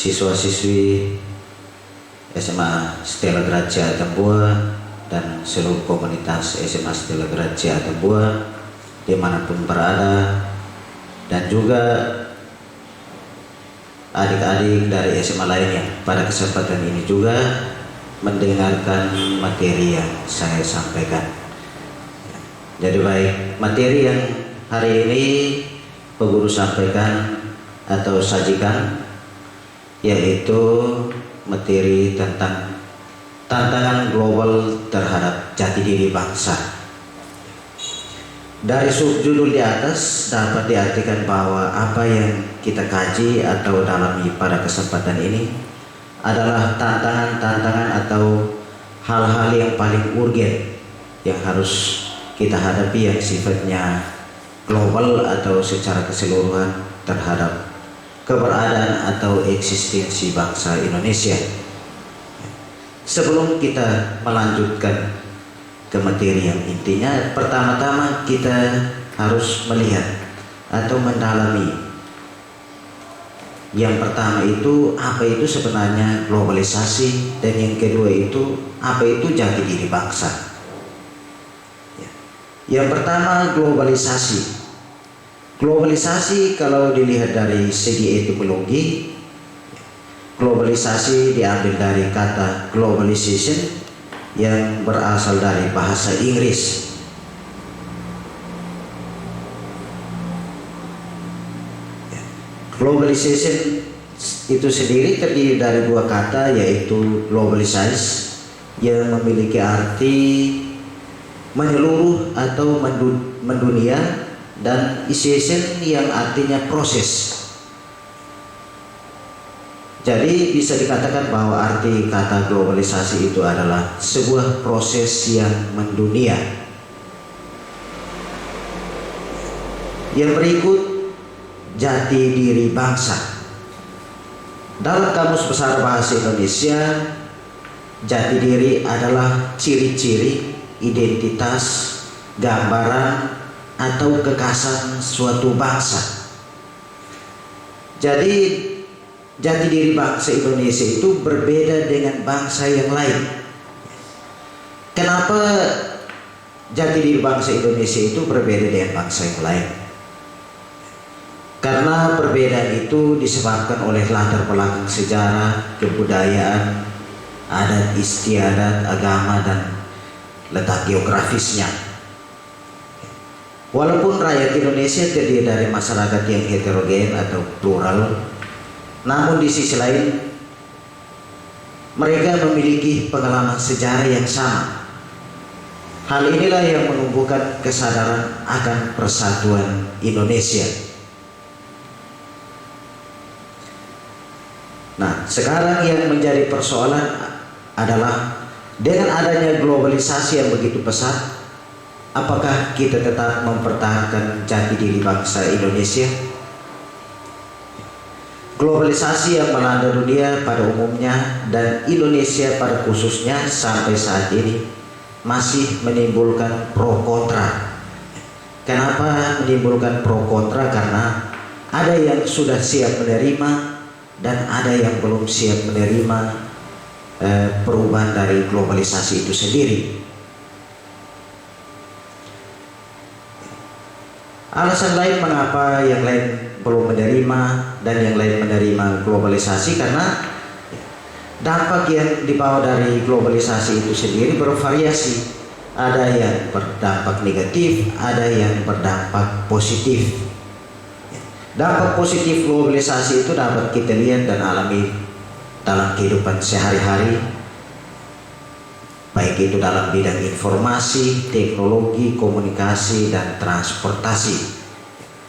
siswa-siswi SMA Stella Grazia Atambua dan seluruh komunitas SMA Stella Grazia Atambua dimanapun berada, dan juga adik-adik dari SMA lainnya pada kesempatan ini juga mendengarkan materi yang saya sampaikan. Jadi baik, materi yang hari ini Pak Guru sampaikan atau sajikan yaitu materi tentang tantangan global terhadap jati diri bangsa. Dari subjudul di atas dapat diartikan bahwa apa yang kita kaji atau dalami pada kesempatan ini adalah tantangan-tantangan atau hal-hal yang paling urgen yang harus kita hadapi yang sifatnya global atau secara keseluruhan terhadap keberadaan atau eksistensi bangsa Indonesia. Sebelum kita melanjutkan ke materi yang intinya, pertama-tama kita harus melihat atau mendalami. Yang pertama itu apa itu sebenarnya globalisasi, dan yang kedua itu apa itu jati diri bangsa. Yang pertama, globalisasi. Globalisasi kalau dilihat dari segi etimologi, globalisasi diambil dari kata globalization yang berasal dari bahasa Inggris. Globalization itu sendiri terdiri dari dua kata, yaitu globalize yang memiliki arti menyeluruh atau mendunia, dan isation yang artinya proses. Jadi bisa dikatakan bahwa arti kata globalisasi itu adalah sebuah proses yang mendunia. Yang berikut, jati diri bangsa. Dalam Kamus Besar Bahasa Indonesia, jati diri adalah ciri-ciri, identitas, gambaran, atau kekhasan suatu bangsa. Jadi jati diri bangsa Indonesia itu berbeda dengan bangsa yang lain. Kenapa jati diri bangsa Indonesia itu berbeda dengan bangsa yang lain? Karena perbedaan itu disebabkan oleh latar belakang sejarah, kebudayaan, adat istiadat, agama, dan letak geografisnya. Walaupun rakyat Indonesia terdiri dari masyarakat yang heterogen atau plural, namun di sisi lain mereka memiliki pengalaman sejarah yang sama. Hal inilah yang menumbuhkan kesadaran akan persatuan Indonesia. Nah, sekarang yang menjadi persoalan adalah dengan adanya globalisasi yang begitu pesat, apakah kita tetap mempertahankan jati diri bangsa Indonesia? Globalisasi yang melanda dunia pada umumnya dan Indonesia pada khususnya sampai saat ini masih menimbulkan pro kontra. Kenapa menimbulkan pro kontra? Karena ada yang sudah siap menerima dan ada yang belum siap menerima perubahan dari globalisasi itu sendiri. Alasan lain mengapa yang lain belum menerima dan yang lain menerima globalisasi, karena dampak yang dibawa dari globalisasi itu sendiri bervariasi. Ada yang berdampak negatif, ada yang berdampak positif. Dampak positif globalisasi itu dapat kita lihat dan alami dalam kehidupan sehari-hari, baik itu dalam bidang informasi, teknologi, komunikasi, dan transportasi.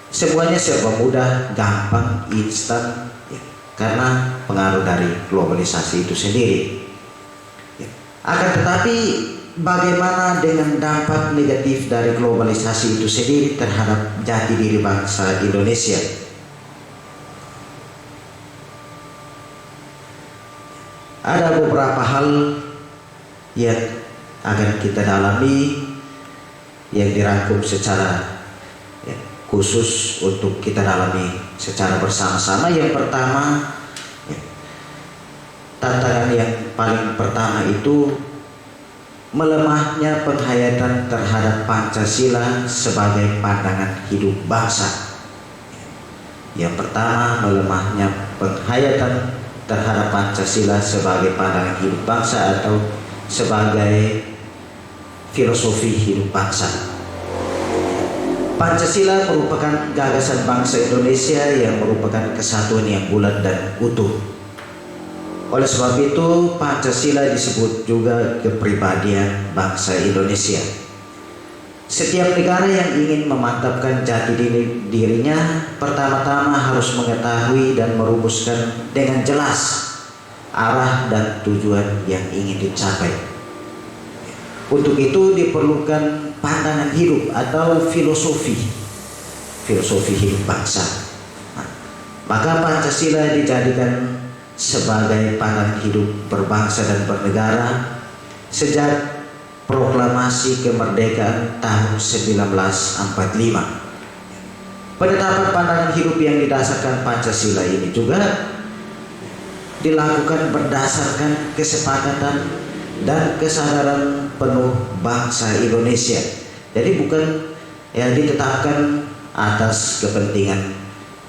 Semuanya serba mudah, gampang, instan, karena pengaruh dari globalisasi itu sendiri. Akan tetapi bagaimana dengan dampak negatif dari globalisasi itu sendiri terhadap jati diri bangsa Indonesia? Ada beberapa hal yang akan kita dalami yang dirangkum secara khusus untuk kita dalami secara bersama-sama. Yang pertama, tantangan yang paling pertama itu melemahnya penghayatan terhadap Pancasila sebagai pandangan hidup bangsa. Yang pertama, melemahnya penghayatan terhadap Pancasila sebagai pandangan hidup bangsa atau sebagai filosofi hidup bangsa. Pancasila merupakan gagasan bangsa Indonesia yang merupakan kesatuan yang bulat dan utuh. Oleh sebab itu, Pancasila disebut juga kepribadian bangsa Indonesia. Setiap negara yang ingin memantapkan jati dirinya pertama-tama harus mengetahui dan merumuskan dengan jelas arah dan tujuan yang ingin dicapai. Untuk itu diperlukan pandangan hidup atau filosofi hidup bangsa. Maka Pancasila dijadikan sebagai pandangan hidup berbangsa dan bernegara sejak proklamasi kemerdekaan tahun 1945. Penetapan pandangan hidup yang didasarkan Pancasila ini juga dilakukan berdasarkan kesepakatan dan kesadaran penuh bangsa Indonesia. Jadi bukan yang ditetapkan atas kepentingan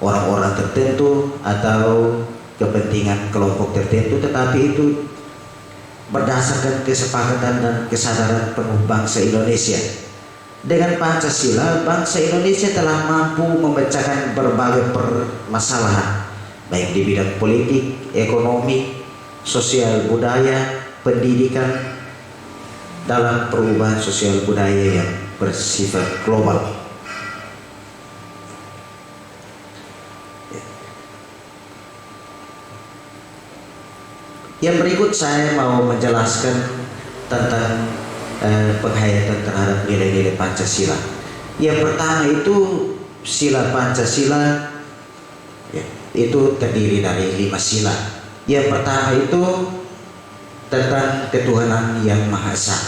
orang-orang tertentu atau kepentingan kelompok tertentu, tetapi itu berdasarkan kesepakatan dan kesadaran penuh bangsa Indonesia. Dengan Pancasila, bangsa Indonesia telah mampu memecahkan berbagai permasalahan, baik di bidang politik, ekonomi, sosial, budaya, pendidikan, dalam perubahan sosial budaya yang bersifat global. Yang berikut saya mau menjelaskan tentang penghayatan terhadap nilai-nilai Pancasila. Yang pertama itu sila Pancasila, itu terdiri dari 5 sila. Yang pertama itu tentang ketuhanan yang Maha Esa.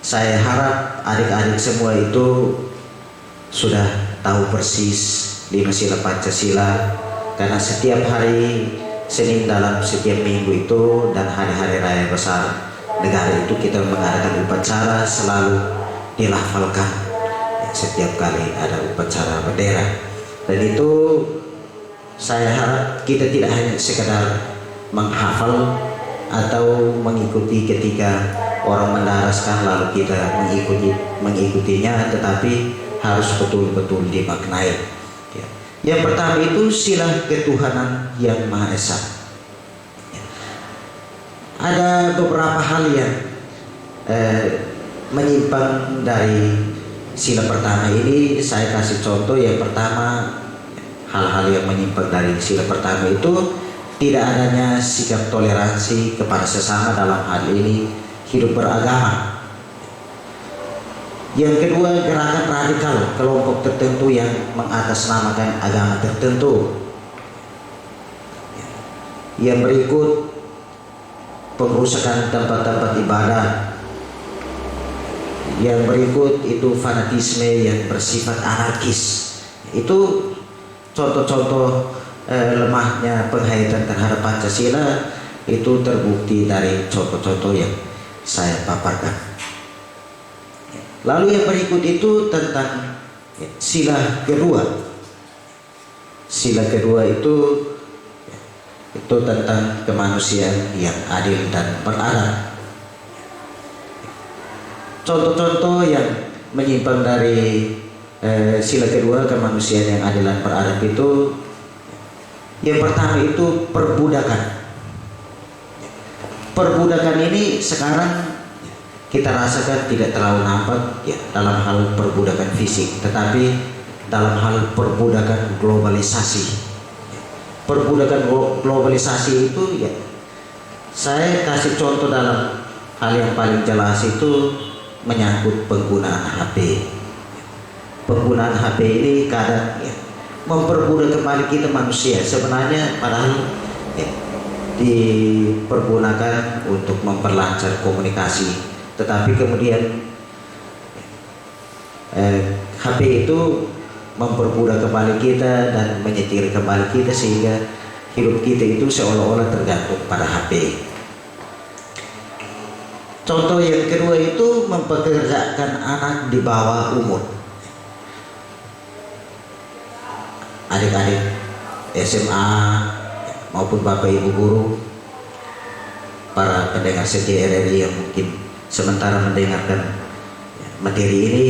Saya harap adik-adik semua itu sudah tahu persis 5 sila Pancasila, karena setiap hari Senin dalam setiap minggu itu dan hari-hari raya besar negara itu kita mengadakan upacara, selalu dilafalkan setiap kali ada upacara bendera. Dan itu saya harap kita tidak hanya sekedar menghafal atau mengikuti ketika orang mendaraskan lalu kita mengikutinya, tetapi harus betul-betul dimaknai. Yang pertama itu sila ketuhanan yang Maha Esa. Ada beberapa hal yang menyimpang dari sila pertama ini. Saya kasih contoh. Yang pertama, hal-hal yang menyimpang dari sila pertama itu tidak adanya sikap toleransi kepada sesama, dalam hal ini hidup beragama. Yang kedua, gerakan radikal kelompok tertentu yang mengatasnamakan agama tertentu. Yang berikut, pengrusakan tempat-tempat ibadah. Yang berikut itu fanatisme yang bersifat anarkis. Itu contoh-contoh lemahnya penghayatan terhadap Pancasila, itu terbukti dari contoh-contoh yang saya paparkan. Lalu yang berikut itu tentang sila kedua. Sila kedua itu tentang kemanusiaan yang adil dan beradab. Contoh-contoh yang menyimpang dari sila kedua, kemanusiaan yang adil dan beradab itu, yang pertama itu perbudakan. Perbudakan ini sekarang kita rasakan tidak terlalu nampak dalam hal perbudakan fisik, tetapi dalam hal perbudakan globalisasi. Perbudakan globalisasi itu saya kasih contoh dalam hal yang paling jelas itu menyangkut penggunaan HP. Penggunaan HP ini kadang memperbudak kembali kita manusia. Sebenarnya padahal dipergunakan untuk memperlancar komunikasi, tetapi kemudian HP itu memperbudak kembali kita dan menyetir kembali kita, sehingga hidup kita itu seolah-olah tergantung pada HP. Contoh yang kedua itu mempekerjakan anak di bawah umur. Adik-adik SMA maupun Bapak Ibu guru, para pendengar setia RRI yang mungkin sementara mendengarkan materi ini,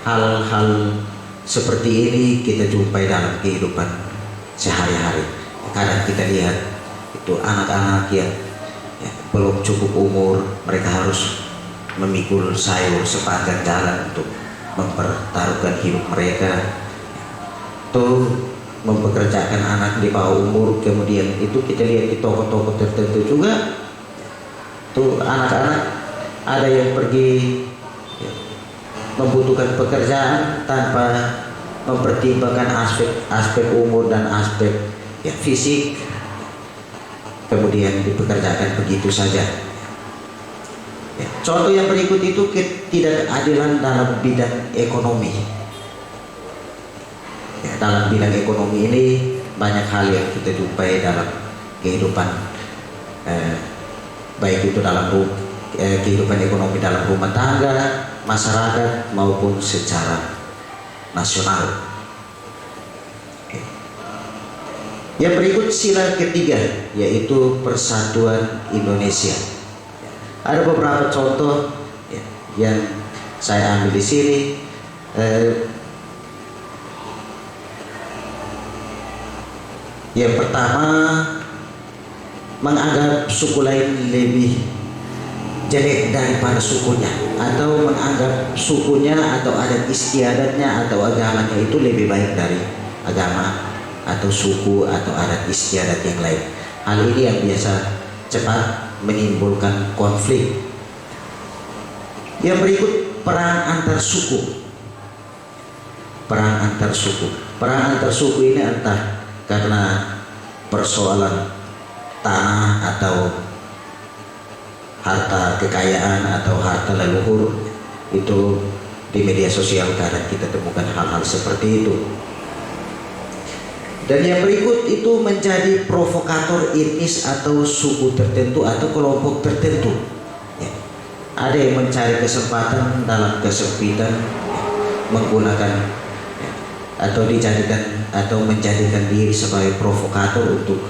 hal-hal seperti ini kita jumpai dalam kehidupan sehari-hari. Kadang kita lihat itu anak-anak yang belum cukup umur, mereka harus memikul sayur sepanjang jalan untuk mempertaruhkan hidup mereka. Tuh mempekerjakan anak di bawah umur, kemudian itu kita lihat di toko-toko tertentu juga tuh anak-anak ada yang pergi membutuhkan pekerjaan tanpa mempertimbangkan aspek umur dan aspek fisik, kemudian dipekerjakan begitu saja. Contoh yang berikut itu ketidakadilan dalam bidang ekonomi. Dalam bidang ekonomi ini banyak hal yang kita jumpai dalam kehidupan, baik itu dalam kehidupan ekonomi dalam rumah tangga, masyarakat maupun secara nasional. Yang berikut sila ketiga yaitu Persatuan Indonesia. Ada beberapa contoh yang saya ambil di sini. Yang pertama, menganggap suku lain lebih jelek daripada sukunya, atau menganggap sukunya atau adat istiadatnya atau agamanya itu lebih baik dari agama atau suku atau adat istiadat yang lain. Hal ini yang biasa cepat menimbulkan konflik. Yang berikut, perang antar suku. Perang antar suku. Perang antar suku ini entah karena persoalan tanah atau harta kekayaan atau harta leluhur, itu di media sosial kadang kita temukan hal-hal seperti itu. Dan yang berikut itu menjadi provokator etnis atau suku tertentu atau kelompok tertentu. Ada yang mencari kesempatan dalam kesempitan, menggunakan atau dijadikan atau menjadikan diri sebagai provokator untuk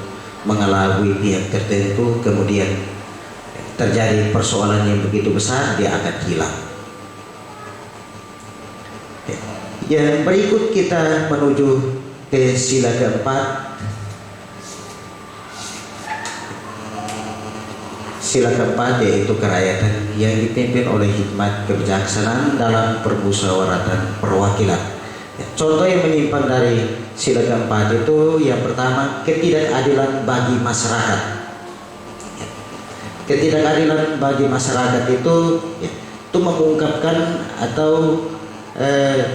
mengelabui pihak tertentu, kemudian terjadi persoalan yang begitu besar, dia akan hilang. Yang berikut kita menuju ke sila keempat. Sila keempat yaitu kerakyatan yang dipimpin oleh hikmat kebijaksanaan dalam permusyawaratan perwakilan. Contoh yang menyimpang dari sila keempat itu, yang pertama, ketidakadilan bagi masyarakat. Ketidakadilan bagi masyarakat itu mengungkapkan atau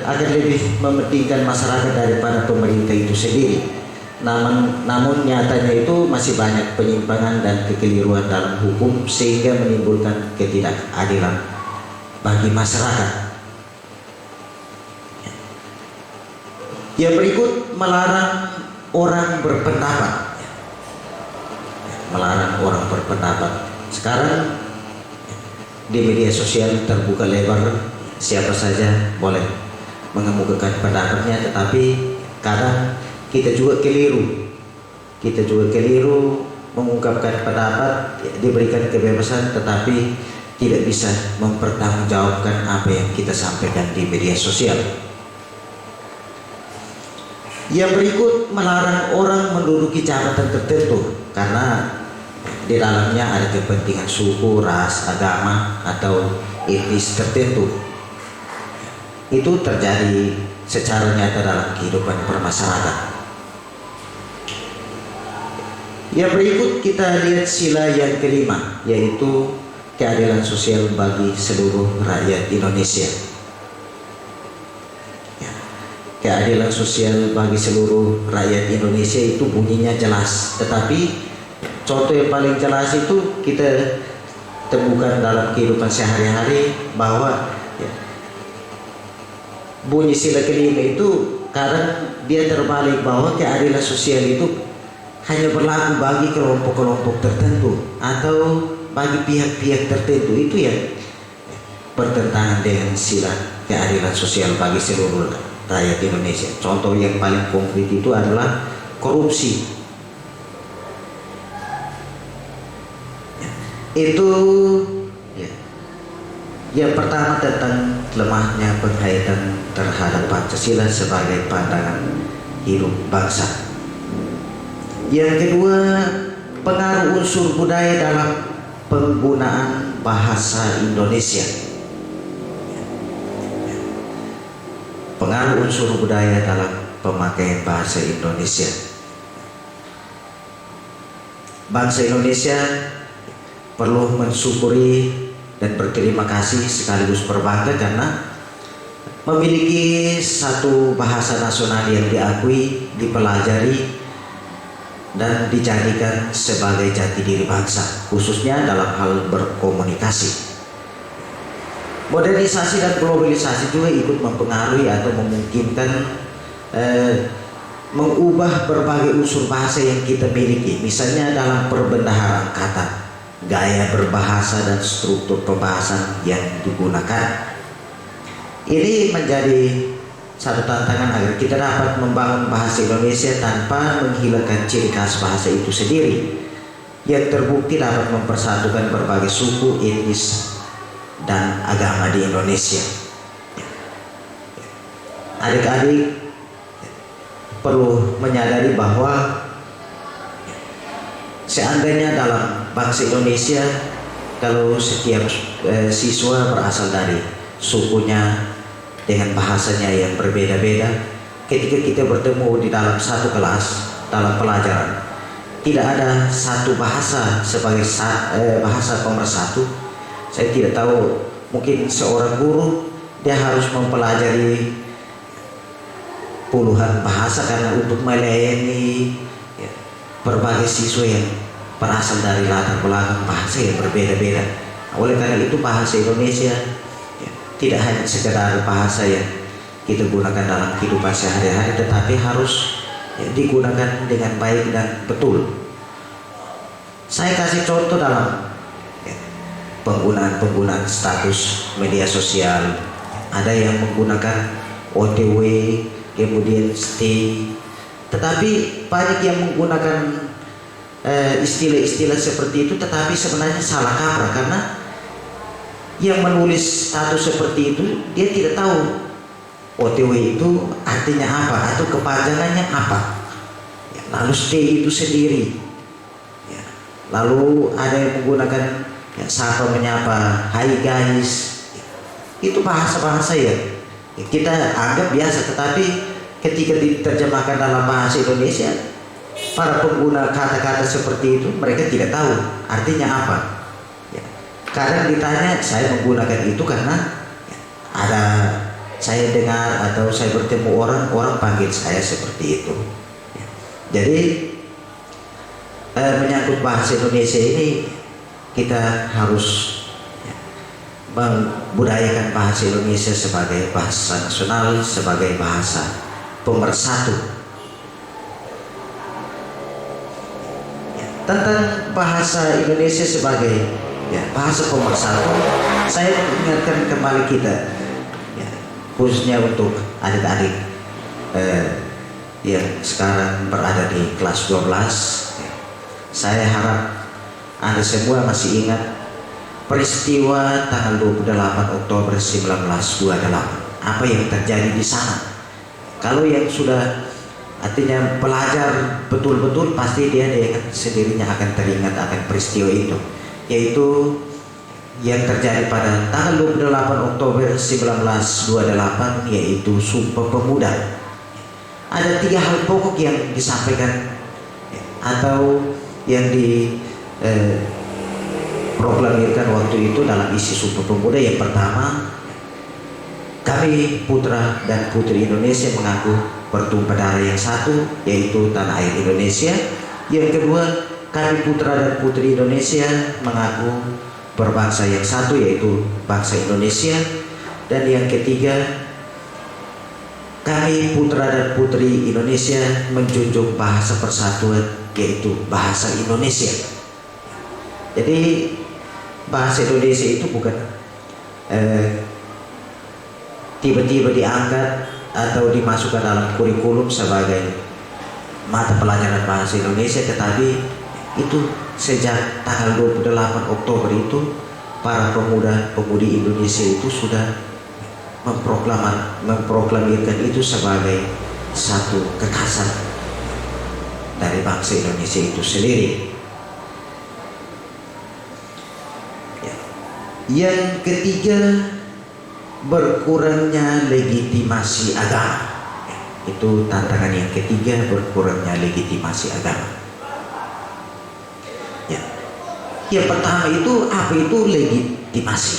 agar lebih mementingkan masyarakat daripada pemerintah itu sendiri. Namun nyatanya itu masih banyak penyimpangan dan kekeliruan dalam hukum sehingga menimbulkan ketidakadilan bagi masyarakat. Yang berikut, melarang orang berpendapat. Melarang orang berpendapat. Sekarang di media sosial terbuka lebar, siapa saja boleh mengemukakan pendapatnya, tetapi kadang kita juga keliru. Kita juga keliru mengungkapkan pendapat, diberikan kebebasan, tetapi tidak bisa mempertanggungjawabkan apa yang kita sampaikan di media sosial. Yang berikut, melarang orang menduduki jabatan tertentu karena di dalamnya ada kepentingan suku, ras, agama, atau etnis tertentu. Itu terjadi secara nyata dalam kehidupan bermasyarakat. Yang berikut kita lihat sila yang kelima, yaitu keadilan sosial bagi seluruh rakyat Indonesia. Keadilan sosial bagi seluruh rakyat Indonesia itu bunyinya jelas, tetapi contoh yang paling jelas itu kita temukan dalam kehidupan sehari-hari, bahwa bunyi sila kelima itu kadang dia terbalik, bahwa keadilan sosial itu hanya berlaku bagi kelompok-kelompok tertentu atau bagi pihak-pihak tertentu, itu yang bertentangan dengan sila keadilan sosial bagi seluruh rakyat Indonesia. Contoh yang paling konkret itu adalah korupsi. Itu ya, yang pertama tentang lemahnya penghayatan terhadap Pancasila sebagai pandangan hidup bangsa. Yang kedua, pengaruh unsur budaya dalam penggunaan bahasa Indonesia. Pengaruh unsur budaya dalam pemakaian bahasa Indonesia. Bangsa Indonesia perlu mensyukuri dan berterima kasih sekaligus berbangga karena memiliki satu bahasa nasional yang diakui, dipelajari, dan dijadikan sebagai jati diri bangsa, khususnya dalam hal berkomunikasi. Modernisasi dan globalisasi juga ikut mempengaruhi atau memungkinkan mengubah berbagai unsur bahasa yang kita miliki, misalnya dalam perbendaharaan kata, gaya berbahasa, dan struktur pembahasan yang digunakan. Ini menjadi satu tantangan agar kita dapat membangun bahasa Indonesia tanpa menghilangkan ciri khas bahasa itu sendiri, yang terbukti dapat mempersatukan berbagai suku, etnis, dan agama di Indonesia. Adik-adik perlu menyadari bahwa seandainya dalam bangsa Indonesia, kalau setiap siswa berasal dari sukunya dengan bahasanya yang berbeda-beda, ketika kita bertemu di dalam satu kelas dalam pelajaran, tidak ada satu bahasa sebagai bahasa pemersatu. Saya tidak tahu, mungkin seorang guru dia harus mempelajari puluhan bahasa karena untuk melayani berbagai siswa yang berasal dari latar belakang bahasa yang berbeda-beda. Oleh karena itu bahasa Indonesia tidak hanya sekedar bahasa yang kita gunakan dalam kehidupan sehari-hari, tetapi harus digunakan dengan baik dan betul. Saya kasih contoh dalam penggunaan status media sosial. Ada yang menggunakan OTW, kemudian stay, tetapi banyak yang menggunakan istilah-istilah seperti itu, tetapi sebenarnya salah kaprah, karena yang menulis status seperti itu dia tidak tahu OTW itu artinya apa atau kepanjangannya apa. Lalu stay itu sendiri. Lalu ada yang menggunakan sapa menyapa, hai guys. Itu bahasa-bahasa ya kita anggap biasa, tetapi ketika diterjemahkan dalam bahasa Indonesia, para pengguna kata-kata seperti itu mereka tidak tahu artinya apa. Kadang ditanya, saya menggunakan itu karena ada saya dengar atau saya bertemu orang panggil saya seperti itu. Jadi menyangkut bahasa Indonesia ini, kita harus membudayakan bahasa Indonesia sebagai bahasa nasional, sebagai bahasa pemersatu. Tentang bahasa Indonesia sebagai bahasa pemersatu, saya mengingatkan kembali kita, khususnya untuk adik-adik yang sekarang berada di kelas 12. Saya harap Anda semua masih ingat peristiwa tanggal 28 Oktober 1928. Apa yang terjadi di sana? Kalau yang sudah artinya pelajar betul-betul, pasti dia sendirinya akan teringat akan peristiwa itu, yaitu yang terjadi pada tanggal 28 Oktober 1928, yaitu Sumpah Pemuda. Ada 3 hal pokok yang disampaikan atau yang diproklamirkan waktu itu dalam isi Sumpah Pemuda. Yang pertama, kami putra dan putri Indonesia mengaku bertumpah darah yang satu, yaitu tanah air Indonesia. Yang kedua, kami putra dan putri Indonesia mengaku berbangsa yang satu, yaitu bangsa Indonesia. Dan yang ketiga, kami putra dan putri Indonesia menjunjung bahasa persatuan yaitu bahasa Indonesia. Jadi bahasa Indonesia itu bukan tiba-tiba diangkat atau dimasukkan dalam kurikulum sebagai mata pelajaran bahasa Indonesia, tetapi itu sejak tanggal 28 Oktober itu para pemuda-pemudi Indonesia itu sudah memproklamirkan itu sebagai satu kekhasan dari bangsa Indonesia itu sendiri. Yang ketiga, berkurangnya legitimasi agama. Itu tantangan yang ketiga, berkurangnya legitimasi agama. Yang pertama itu, apa itu legitimasi?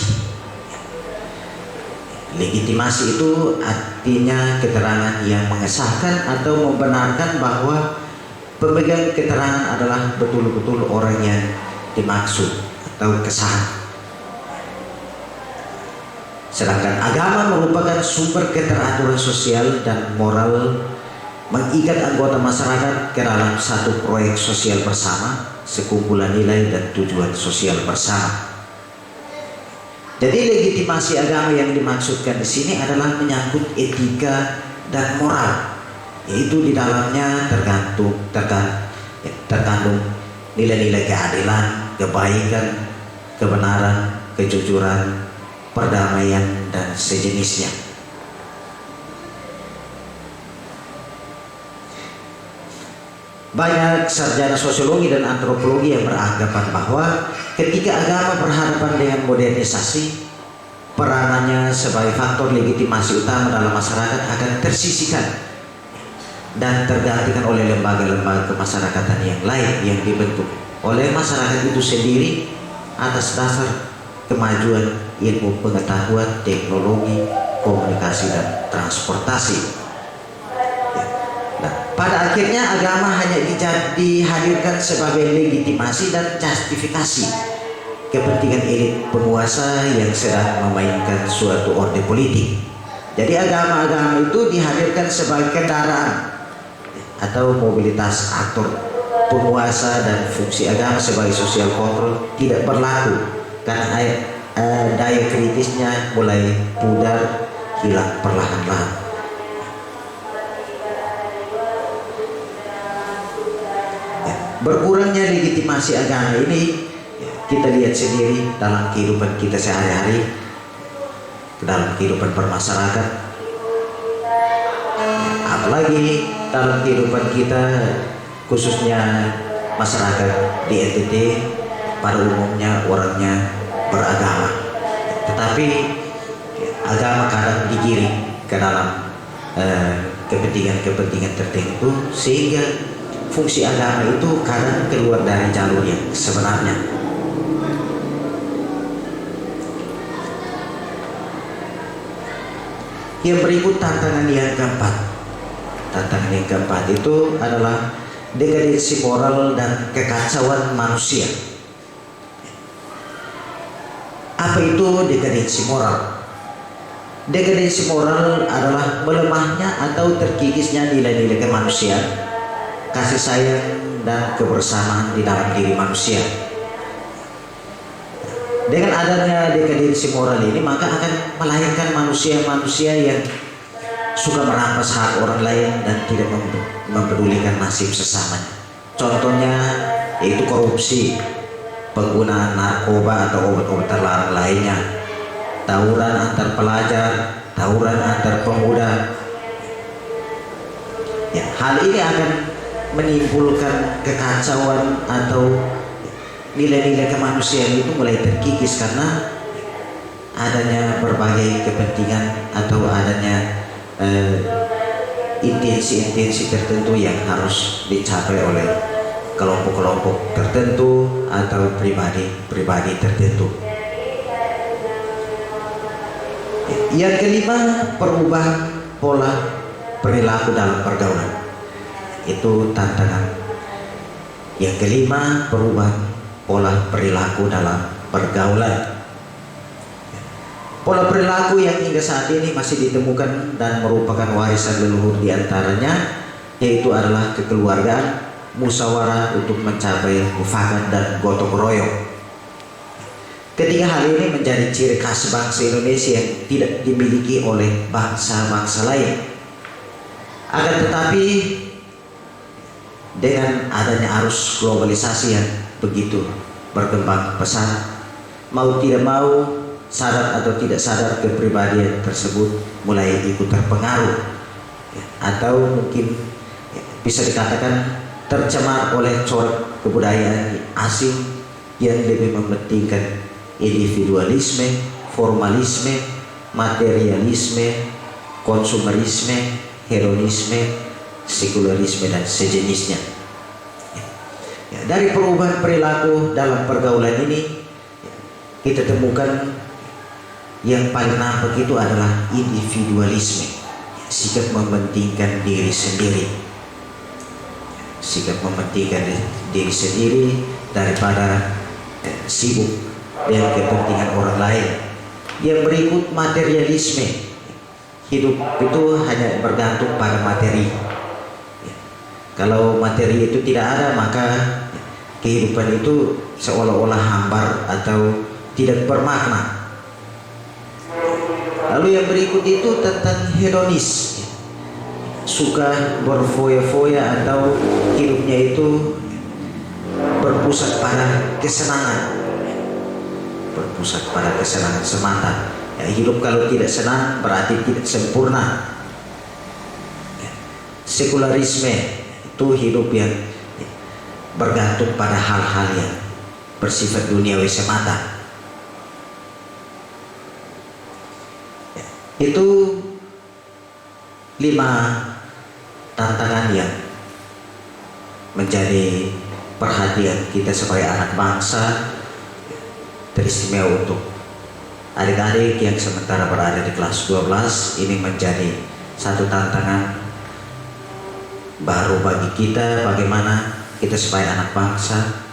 Legitimasi itu artinya keterangan yang mengesahkan atau membenarkan bahwa pemegang keterangan adalah betul-betul orang yang dimaksud atau kesah. Sedangkan agama merupakan sumber keteraturan sosial dan moral, mengikat anggota masyarakat ke dalam satu proyek sosial bersama, sekumpulan nilai dan tujuan sosial bersama. Jadi legitimasi agama yang dimaksudkan di sini adalah menyangkut etika dan moral, yaitu di dalamnya terkandung nilai-nilai keadilan, kebaikan, kebenaran, kejujuran, perdamaian, dan sejenisnya. Banyak sarjana sosiologi dan antropologi yang beranggapan bahwa ketika agama berhadapan dengan modernisasi, peranannya sebagai faktor legitimasi utama dalam masyarakat akan tersisihkan dan tergantikan oleh lembaga-lembaga kemasyarakatan yang lain yang dibentuk oleh masyarakat itu sendiri atas dasar kemajuan ilmu pengetahuan, teknologi, komunikasi, dan transportasi. Pada akhirnya agama hanya dihadirkan sebagai legitimasi dan justifikasi kepentingan elit penguasa yang sedang memainkan suatu orde politik. Jadi agama-agama itu dihadirkan sebagai kendaraan atau mobilitas aktor penguasa, dan fungsi agama sebagai sosial kontrol tidak berlaku karena daya kritisnya mulai pudar, hilang perlahan-lahan. Berkurangnya legitimasi agama ini kita lihat sendiri dalam kehidupan kita sehari-hari, dalam kehidupan bermasyarakat, apalagi dalam kehidupan kita khususnya masyarakat di NTT pada umumnya orangnya beragama, tetapi agama kadang digiring ke dalam kepentingan-kepentingan tertentu sehingga fungsi agama itu kadang keluar dari jalur yang sebenarnya. Yang berikut tantangan yang keempat. Tantangan yang keempat itu adalah dekadensi moral dan kekacauan manusia. Apa itu dekadensi moral? Dekadensi moral adalah melemahnya atau terkikisnya nilai-nilai kemanusiaan, kasih sayang, dan kebersamaan di dalam diri manusia. Dengan adanya dekadensi moral ini, maka akan melahirkan manusia-manusia yang suka merampas hak orang lain dan tidak mempedulikan nasib sesamanya. Contohnya yaitu korupsi, penggunaan narkoba atau obat-obat terlarang lainnya, tawuran antar pelajar, tawuran antar pemuda. Ya, hal ini akan menimbulkan kekacauan atau nilai-nilai kemanusiaan itu mulai terkikis karena adanya berbagai kepentingan atau adanya intensi-intensi tertentu yang harus dicapai oleh kelompok-kelompok tertentu atau pribadi-pribadi tertentu. Yang kelima, perubahan pola perilaku dalam pergaulan. Itu tantangan. Yang kelima, perubahan pola perilaku dalam pergaulan. Pola perilaku yang hingga saat ini masih ditemukan dan merupakan warisan leluhur diantaranya yaitu adalah kekeluargaan, musyawarah untuk mencapai mufakat dan gotong royong. Ketiga hal ini menjadi ciri khas bangsa Indonesia yang tidak dimiliki oleh bangsa-bangsa lain. Akan tetapi dengan adanya arus globalisasi yang begitu berkembang pesat, mau tidak mau, sadar atau tidak sadar, kepribadian tersebut mulai ikut terpengaruh atau mungkin bisa dikatakan tercemar oleh corak kebudayaan asing yang lebih mementingkan individualisme, formalisme, materialisme, konsumerisme, hedonisme, sekularisme dan sejenisnya. Dari perubahan perilaku dalam pergaulan ini kita temukan yang paling nampak itu adalah individualisme, sikap mementingkan diri sendiri, sikap mementingkan diri sendiri daripada sibuk dengan kepentingan orang lain. Yang berikut materialisme, hidup itu hanya bergantung pada materi. Kalau materi itu tidak ada, maka kehidupan itu seolah-olah hambar atau tidak bermakna. Lalu yang berikut itu tentang hedonis, suka berfoya-foya atau hidupnya itu berpusat pada kesenangan, berpusat pada kesenangan semata. Hidup kalau tidak senang berarti tidak sempurna. Sekularisme itu hidup yang bergantung pada hal-hal yang bersifat duniawi semata. Itu 5 tantangan yang menjadi perhatian kita sebagai anak bangsa, teristimewa untuk adik-adik yang sementara berada di kelas 12. Ini menjadi satu tantangan baru bagi kita, bagaimana kita sebagai anak bangsa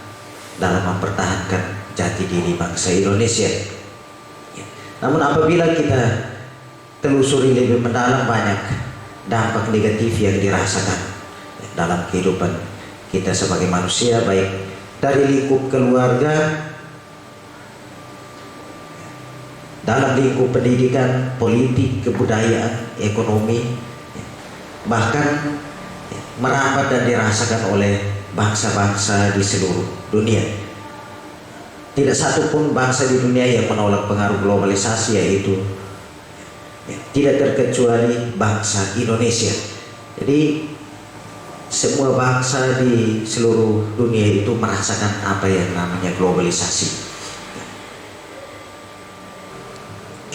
dalam mempertahankan jati diri bangsa Indonesia. Namun apabila kita telusuri lebih mendalam, banyak dampak negatif yang dirasakan dalam kehidupan kita sebagai manusia, baik dari lingkup keluarga, dalam lingkup pendidikan, politik, kebudayaan, ekonomi, bahkan merambat dan dirasakan oleh bangsa-bangsa di seluruh dunia. Tidak satu pun bangsa di dunia yang menolak pengaruh globalisasi, yaitu tidak terkecuali bangsa Indonesia. Jadi semua bangsa di seluruh dunia itu merasakan apa yang namanya globalisasi.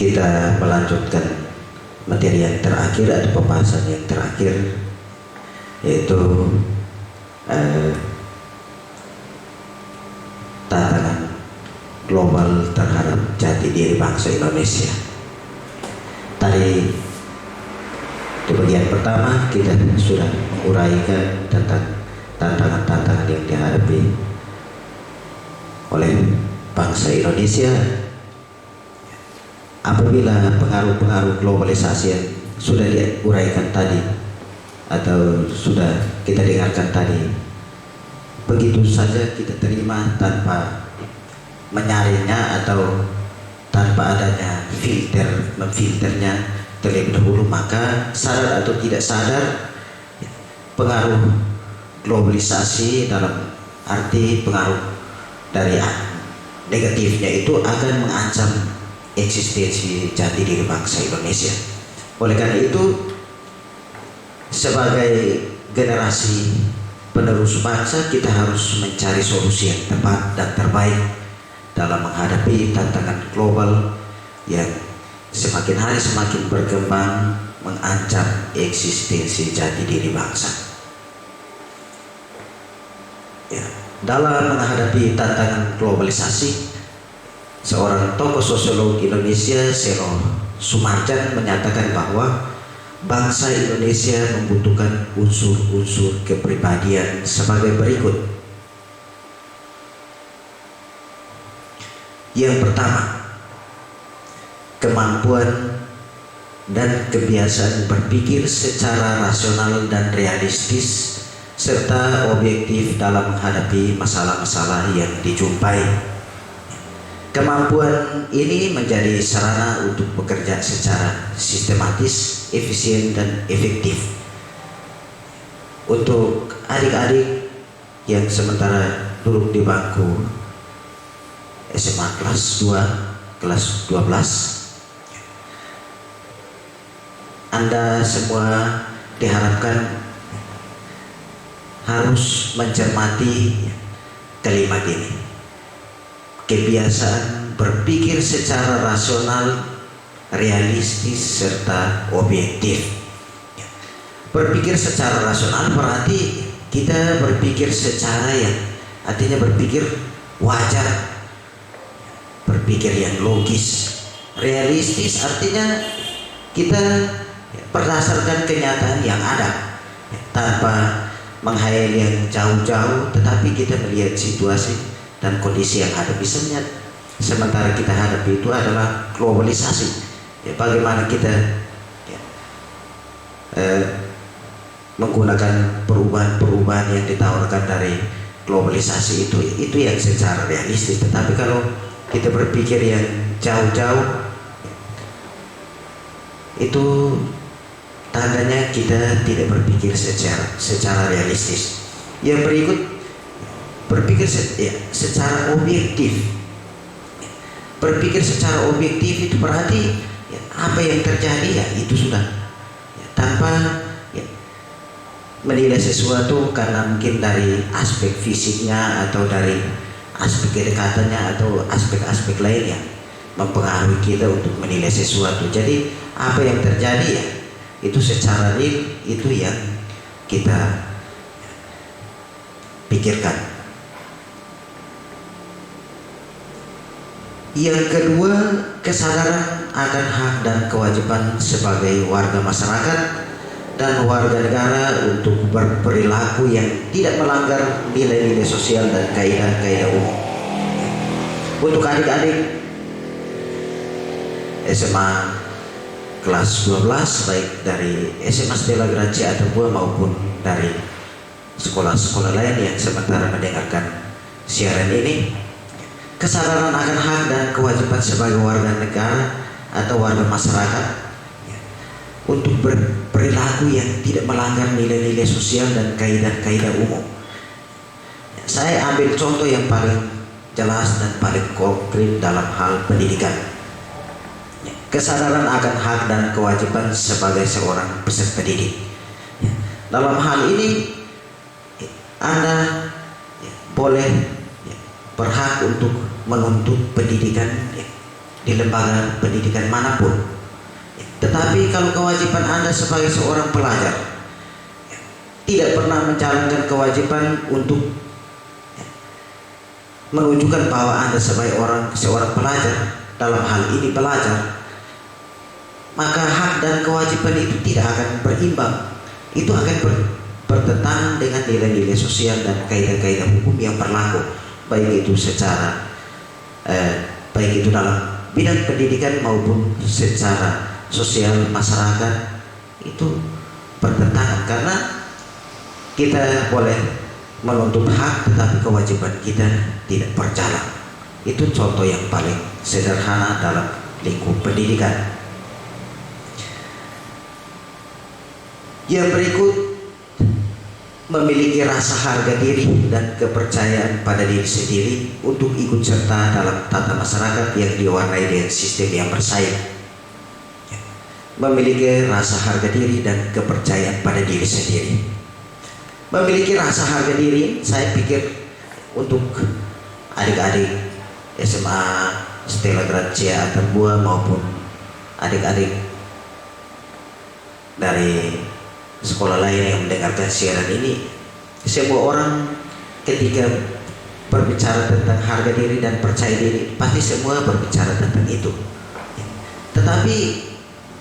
Kita melanjutkan materi yang terakhir atau pembahasan yang terakhir, yaitu tantangan global terhadap jati diri bangsa Indonesia. Tadi di bagian pertama kita sudah menguraikan tentang tantangan-tantangan yang dihadapi oleh bangsa Indonesia apabila pengaruh-pengaruh globalisasi yang sudah diuraikan tadi atau sudah kita dengarkan tadi begitu saja kita terima tanpa menyaringnya atau tanpa adanya memfilternya terlebih dahulu, maka sadar atau tidak sadar pengaruh globalisasi dalam arti pengaruh dari negatifnya itu akan mengancam eksistensi jati diri bangsa Indonesia. Oleh karena itu, sebagai generasi penerus bangsa, kita harus mencari solusi yang tepat dan terbaik dalam menghadapi tantangan global yang semakin hari semakin berkembang mengancam eksistensi jati diri bangsa. Dalam menghadapi tantangan globalisasi, seorang tokoh sosiolog Indonesia, Seno Sumarjan, menyatakan bahwa bangsa Indonesia membutuhkan unsur-unsur kepribadian sebagai berikut. Yang pertama, kemampuan dan kebiasaan berpikir secara rasional dan realistis serta objektif dalam menghadapi masalah-masalah yang dijumpai. Kemampuan ini menjadi sarana untuk bekerja secara sistematis, efisien, dan efektif. Untuk adik-adik yang sementara duduk di bangku SMA kelas 2, kelas 12, Anda semua diharapkan harus mencermati kalimat ini. Kebiasaan berpikir secara rasional, realistis, serta objektif. Berpikir secara rasional berarti kita berpikir secara yang artinya berpikir wajar, berpikir yang logis. Realistis artinya kita berdasarkan kenyataan yang ada, tanpa menghayal yang jauh-jauh, tetapi kita melihat situasi dan kondisi yang ada. Misalnya sementara kita hadapi itu adalah globalisasi, bagaimana kita menggunakan perubahan-perubahan yang ditawarkan dari globalisasi itu yang secara realistis. Tetapi kalau kita berpikir yang jauh-jauh, itu tandanya kita tidak berpikir secara realistis. Yang berikut, berpikir secara objektif. Berpikir secara objektif itu berarti apa yang terjadi itu sudah, tanpa menilai sesuatu karena mungkin dari aspek fisiknya atau dari aspek kedekatannya atau aspek-aspek lain yang mempengaruhi kita untuk menilai sesuatu. Jadi apa yang terjadi itu secara real, itu yang kita pikirkan. Yang kedua, kesadaran akan hak dan kewajiban sebagai warga masyarakat dan warga negara untuk berperilaku yang tidak melanggar nilai-nilai sosial dan kaidah-kaidah umum. Untuk adik-adik SMA kelas 12, baik dari SMA Stella Gracia Atambua maupun dari sekolah-sekolah lain yang sementara mendengarkan siaran ini, kesadaran akan hak dan kewajiban sebagai warga negara atau warga masyarakat untuk berperilaku yang tidak melanggar nilai-nilai sosial dan kaidah-kaidah umum. Saya ambil contoh yang paling jelas dan paling konkret dalam hal pendidikan. Kesadaran akan hak dan kewajiban sebagai seorang peserta didik. Dalam hal ini Anda boleh berhak untuk menuntut pendidikan di lembaga pendidikan manapun. Tetapi kalau kewajiban Anda sebagai seorang pelajar tidak pernah menjalankan kewajiban untuk menunjukkan bahwa Anda sebagai seorang pelajar, dalam hal ini pelajar, maka hak dan kewajiban itu tidak akan berimbang. Itu akan bertentangan dengan nilai-nilai sosial dan kaidah-kaidah hukum yang berlaku, baik itu baik itu dalam bidang pendidikan maupun secara sosial masyarakat. Itu bertentangan karena kita boleh menuntut hak tetapi kewajiban kita tidak berjalan. Itu contoh yang paling sederhana dalam lingkup pendidikan. Yang berikut, memiliki rasa harga diri dan kepercayaan pada diri sendiri untuk ikut serta dalam tata masyarakat yang diwarnai dengan sistem yang bersaing. Memiliki rasa harga diri dan kepercayaan pada diri sendiri. Memiliki rasa harga diri, saya pikir untuk adik-adik SMA Stella Gracia Atambua maupun adik-adik dari sekolah lain yang mendengarkan siaran ini, semua orang ketika berbicara tentang harga diri dan percaya diri pasti semua berbicara tentang itu. Tetapi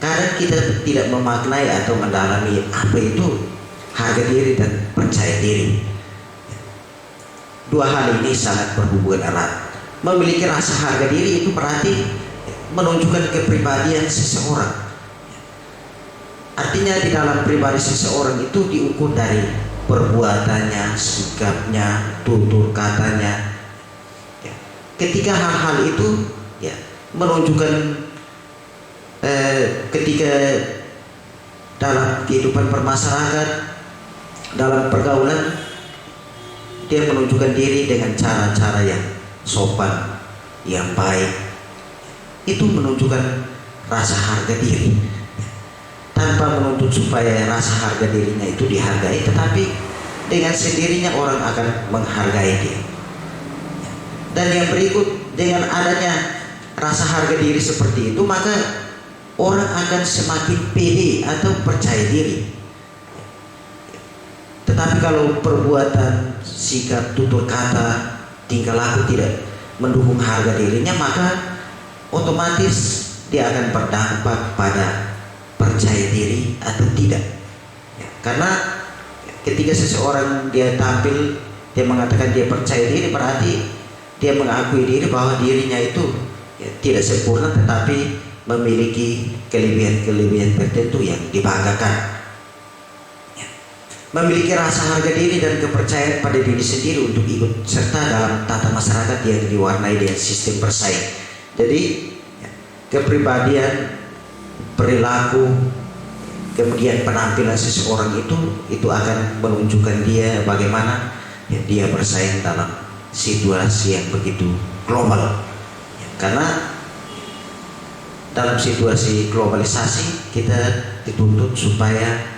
kadang kita tidak memaknai atau mendalami apa itu harga diri dan percaya diri. Dua hal ini sangat berhubungan erat. Memiliki rasa harga diri itu berarti menunjukkan kepribadian seseorang. Artinya di dalam pribadi seseorang itu diukur dari perbuatannya, sikapnya, tutur katanya. Ya. Ketika hal-hal itu ya menunjukkan ketika dalam kehidupan bermasyarakat, dalam pergaulan, dia menunjukkan diri dengan cara-cara yang sopan, yang baik, itu menunjukkan rasa harga diri, tanpa menuntut supaya rasa harga dirinya itu dihargai, tetapi dengan sendirinya orang akan menghargai dia. Dan yang berikut, dengan adanya rasa harga diri seperti itu, maka orang akan semakin pede atau percaya diri. Tetapi kalau perbuatan, sikap, tutur kata, tingkah laku tidak mendukung harga dirinya, maka otomatis dia akan berdampak pada percaya diri atau tidak. Ya, karena ketika seseorang dia tampil, dia mengatakan dia percaya diri, berarti dia mengakui diri bahwa dirinya itu ya, tidak sempurna, tetapi memiliki kelebihan-kelebihan tertentu yang dibanggakan. Ya. Memiliki rasa harga diri dan kepercayaan pada diri sendiri untuk ikut serta dalam tata masyarakat yang diwarnai dengan sistem bersaing. Jadi ya, kepribadian, perilaku, kemudian penampilan seseorang itu akan menunjukkan dia bagaimana ya, dia bersaing dalam situasi yang begitu global. Ya, karena dalam situasi globalisasi kita dituntut supaya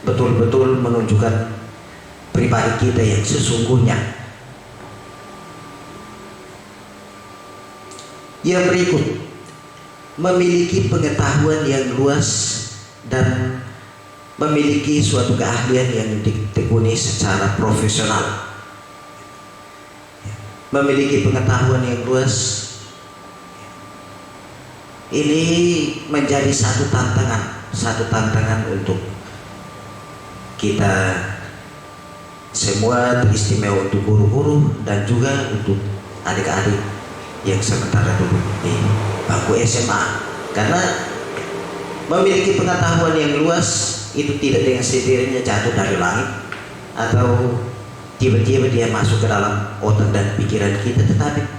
betul-betul menunjukkan pribadi kita yang sesungguhnya. Yang berikut, memiliki pengetahuan yang luas dan memiliki suatu keahlian yang ditekuni secara profesional. Memiliki pengetahuan yang luas ini menjadi satu tantangan untuk kita semua, teristimewa untuk guru-guru dan juga untuk adik-adik yang sementara duduk di bangku SMA. Karena memiliki pengetahuan yang luas itu tidak dengan sendirinya jatuh dari langit atau tiba-tiba dia masuk ke dalam otak dan pikiran kita, tetapi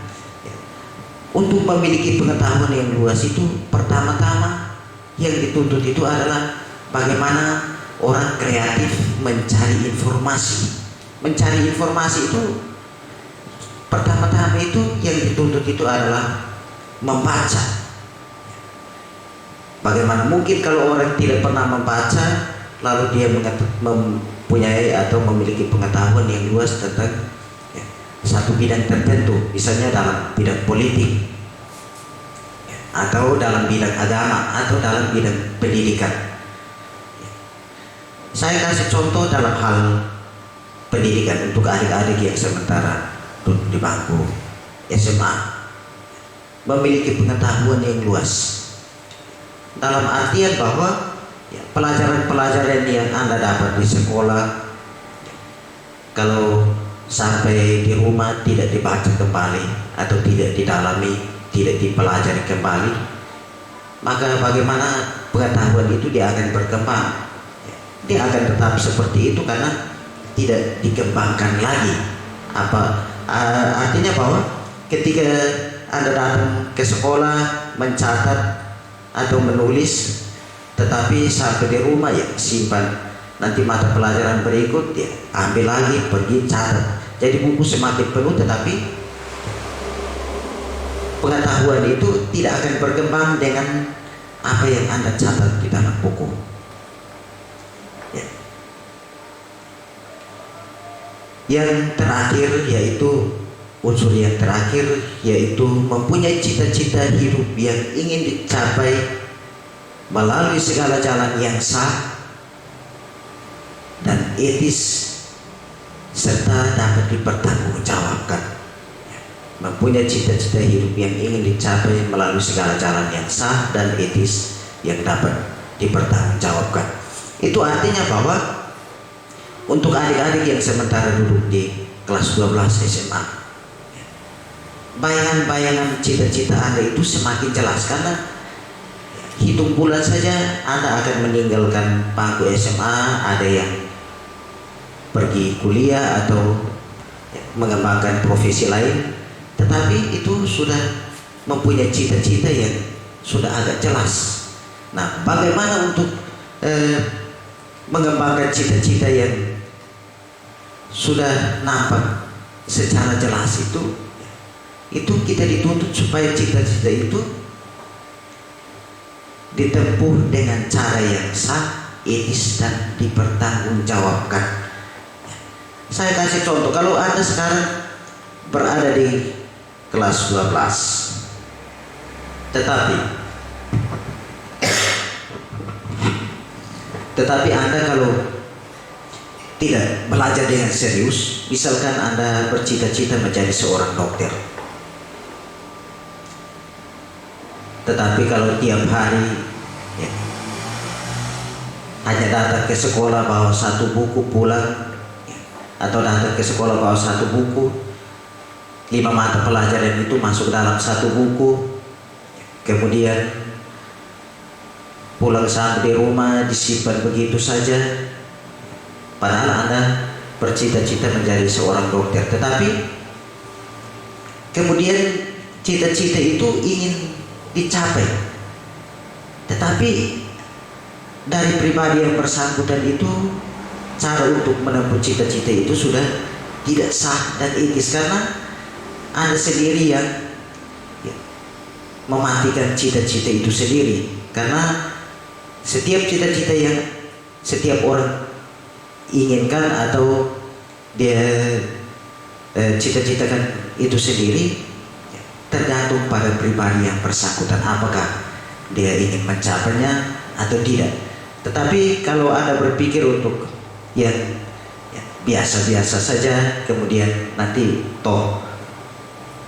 untuk memiliki pengetahuan yang luas itu pertama-tama yang dituntut itu adalah bagaimana orang kreatif mencari informasi. Mencari informasi itu pertama-tama itu yang dituntut itu adalah membaca. Bagaimana mungkin kalau orang tidak pernah membaca lalu dia mempunyai atau memiliki pengetahuan yang luas tentang satu bidang tertentu, misalnya dalam bidang politik atau dalam bidang agama atau dalam bidang pendidikan. Saya kasih contoh dalam hal pendidikan untuk adik-adik yang sementara duduk di bangku SMA, memiliki pengetahuan yang luas dalam artian bahwa pelajaran-pelajaran yang Anda dapat di sekolah, kalau sampai di rumah tidak dibaca kembali atau tidak didalami, tidak dipelajari kembali, maka bagaimana pengetahuan itu dia akan berkembang. Dia akan tetap seperti itu karena tidak dikembangkan lagi. Artinya bahwa ketika Anda datang ke sekolah mencatat atau menulis, tetapi sampai di rumah ya simpan, nanti mata pelajaran berikut ya ambil lagi, pergi catat. Jadi buku semakin penuh, tetapi pengetahuan itu tidak akan berkembang dengan apa yang Anda catat di dalam buku. Ya. Yang terakhir yaitu unsur yang terakhir yaitu mempunyai cita-cita hidup yang ingin dicapai melalui segala jalan yang sah dan etis serta dapat dipertanggungjawabkan. Mempunyai cita-cita hidup yang ingin dicapai melalui segala jalan yang sah dan etis yang dapat dipertanggungjawabkan. Itu artinya bahwa untuk adik-adik yang sementara duduk di kelas 12 SMA, bayangan-bayangan cita-cita Anda itu semakin jelas, karena hitung bulan saja Anda akan meninggalkan bangku SMA. Ada yang pergi kuliah atau mengembangkan profesi lain, tetapi itu sudah mempunyai cita-cita yang sudah agak jelas. Nah, bagaimana untuk mengembangkan cita-cita yang sudah nampak secara jelas itu kita dituntut supaya cita-cita itu ditempuh dengan cara yang sah, etis, dan dipertanggungjawabkan. Saya kasih contoh, kalau Anda sekarang berada di kelas 12, tetapi Anda kalau tidak belajar dengan serius, misalkan Anda bercita-cita menjadi seorang dokter, tetapi kalau tiap hari hanya datang ke sekolah bawa satu buku pulang, atau datang ke sekolah bawa satu buku, 5 mata pelajaran itu masuk dalam satu buku, kemudian pulang sampai di rumah disimpan begitu saja, padahal Anda bercita-cita menjadi seorang dokter, tetapi kemudian cita-cita itu ingin dicapai, tetapi dari pribadi yang bersangkutan itu cara untuk menempuh cita-cita itu sudah tidak sah dan etis, karena Anda sendiri yang mematikan cita-cita itu sendiri. Karena setiap cita-cita yang setiap orang inginkan atau dia cita-citakan itu sendiri tergantung pada pribadi yang bersangkutan, apakah dia ingin mencapainya atau tidak. Tetapi kalau Anda berpikir untuk yang biasa-biasa saja, kemudian nanti toh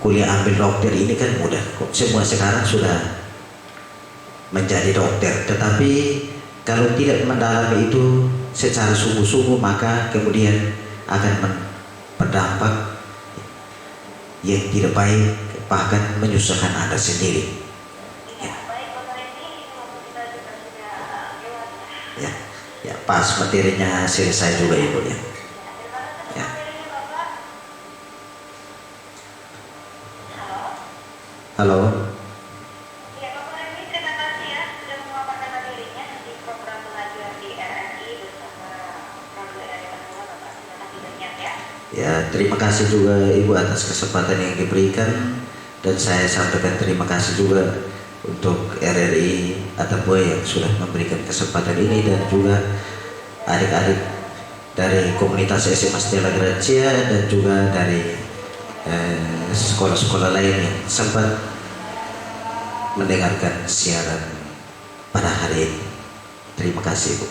kuliah ambil dokter ini kan mudah, semua sekarang sudah menjadi dokter, tetapi kalau tidak mendalami itu secara sungguh-sungguh, maka kemudian akan berdampak yang tidak baik, bahkan menyusahkan Anda sendiri. Ya, pas materinya selesai juga Ibu ya. Ya. Halo. Ya, Bapak Remi, terima kasih ya sudah memaparkan materinya di program belajar di RRI bersama program RRI Papua, Bapak. Terima kasih banyak ya. Ya, terima kasih juga Ibu atas kesempatan yang diberikan, dan saya sampaikan terima kasih juga untuk RRI Atambua yang sudah memberikan kesempatan ini, dan juga adik-adik dari komunitas SMA Stella Gracia dan juga dari sekolah-sekolah lain yang sempat mendengarkan siaran pada hari ini. Terima kasih, Bu.